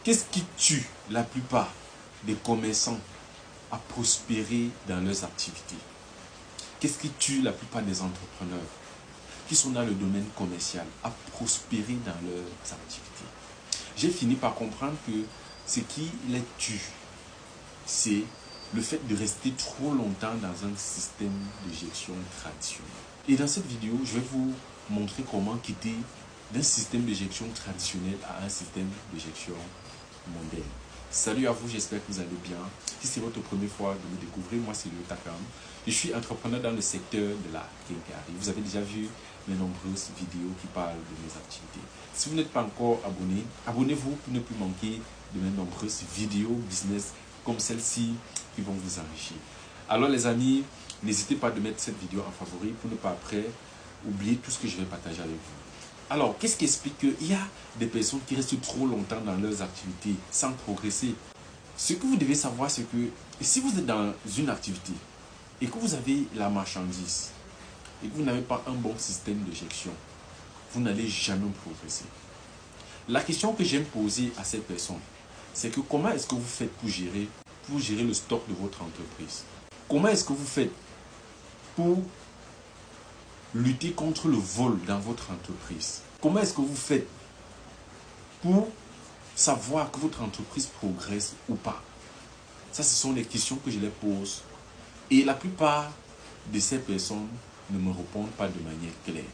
Qu'est-ce qui tue la plupart des commerçants à prospérer dans leurs activités? Qu'est-ce qui tue la plupart des entrepreneurs qui sont dans le domaine commercial à prospérer dans leurs activités? J'ai fini par comprendre que ce qui les tue, c'est le fait de rester trop longtemps dans un système de gestion traditionnel. Et dans cette vidéo, je vais vous montrer comment quitter d'un système de gestion traditionnel à un système de gestion moderne. Salut à vous, j'espère que vous allez bien. Si c'est votre première fois de me découvrir, moi c'est Léo Takam. Je suis entrepreneur dans le secteur de la quincaillerie. Vous avez déjà vu mes nombreuses vidéos qui parlent de mes activités. Si vous n'êtes pas encore abonné, abonnez-vous pour ne plus manquer de mes nombreuses vidéos business comme celle-ci qui vont vous enrichir. Alors les amis, n'hésitez pas de mettre cette vidéo en favori pour ne pas après oublier tout ce que je vais partager avec vous. Alors, qu'est-ce qui explique qu'il y a des personnes qui restent trop longtemps dans leurs activités sans progresser? Ce que vous devez savoir, c'est que si vous êtes dans une activité et que vous avez la marchandise et que vous n'avez pas un bon système de gestion, vous n'allez jamais progresser. La question que j'aime poser à ces personnes, c'est que comment est-ce que vous faites pour gérer le stock de votre entreprise? Comment est-ce que vous faites pour lutter contre le vol dans votre entreprise? Comment est-ce que vous faites pour savoir que votre entreprise progresse ou pas? Ça, ce sont les questions que je les pose. Et la plupart de ces personnes ne me répondent pas de manière claire.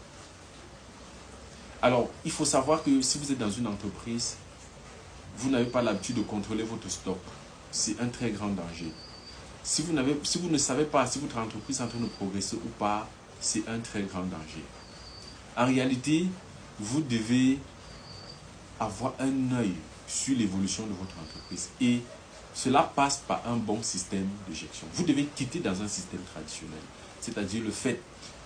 Alors, il faut savoir que si vous êtes dans une entreprise, vous n'avez pas l'habitude de contrôler votre stock. C'est un très grand danger. Si vous ne savez pas si votre entreprise est en train de progresser ou pas, c'est un très grand danger. En réalité, vous devez avoir un œil sur l'évolution de votre entreprise. Et cela passe par un bon système de gestion. Vous devez quitter dans un système traditionnel. C'est-à-dire le fait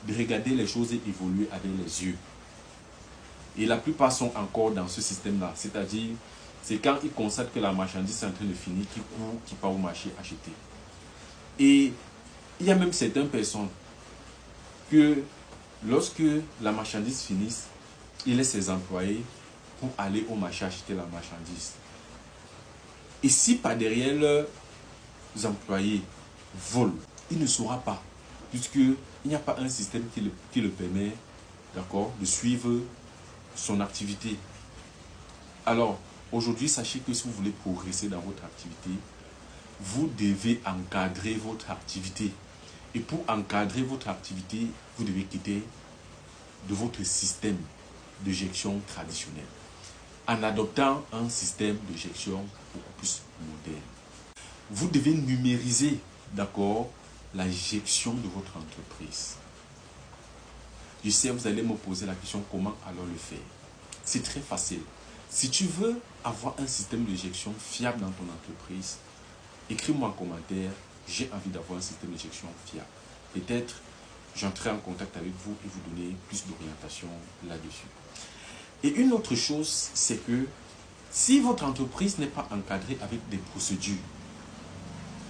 de regarder les choses évoluer avec les yeux. Et la plupart sont encore dans ce système-là. C'est-à-dire, c'est quand ils constatent que la marchandise est en train de finir, qu'ils courent, qu'ils partent au marché acheter. Et il y a même certaines personnes que lorsque la marchandise finisse, il laisse ses employés pour aller au marché acheter la marchandise. Et si par derrière leurs employés volent, il ne saura pas, puisqu'il n'y a pas un système qui le permet, d'accord, de suivre son activité. Alors, aujourd'hui, sachez que si vous voulez progresser dans votre activité, vous devez encadrer votre activité. Et pour encadrer votre activité, vous devez quitter de votre système de gestion traditionnel en adoptant un système de gestion beaucoup plus moderne. Vous devez numériser, d'accord, la gestion de votre entreprise. Je sais, vous allez me poser la question, comment alors le faire? C'est très facile. Si tu veux avoir un système de gestion fiable dans ton entreprise, écris-moi en commentaire, j'ai envie d'avoir un système de gestion fiable. Peut-être j'entrerai en contact avec vous et vous donner plus d'orientation là-dessus. Et une autre chose, c'est que si votre entreprise n'est pas encadrée avec des procédures,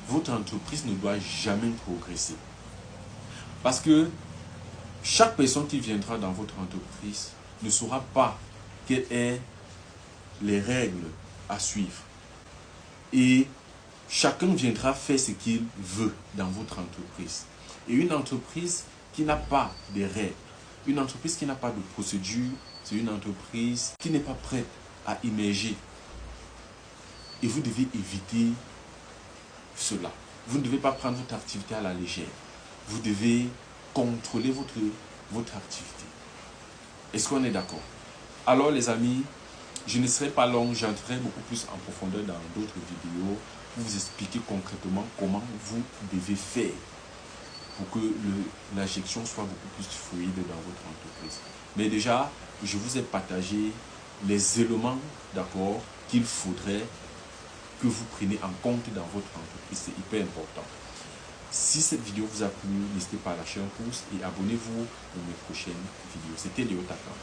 votre entreprise ne doit jamais progresser. Parce que chaque personne qui viendra dans votre entreprise ne saura pas quelles sont les règles à suivre. Et chacun viendra faire ce qu'il veut dans votre entreprise. Et une entreprise qui n'a pas de règles, une entreprise qui n'a pas de procédure, c'est une entreprise qui n'est pas prête à émerger. Et vous devez éviter cela. Vous ne devez pas prendre votre activité à la légère. Vous devez contrôler votre activité. Est-ce qu'on est d'accord? Alors les amis, je ne serai pas long, j'entrerai beaucoup plus en profondeur dans d'autres vidéos pour vous expliquer concrètement comment vous devez faire pour que la gestion soit beaucoup plus fluide dans votre entreprise. Mais déjà, je vous ai partagé les éléments, d'accord, qu'il faudrait que vous preniez en compte dans votre entreprise. C'est hyper important. Si cette vidéo vous a plu, n'hésitez pas à lâcher un pouce et abonnez-vous pour mes prochaines vidéos. C'était Léo Takam.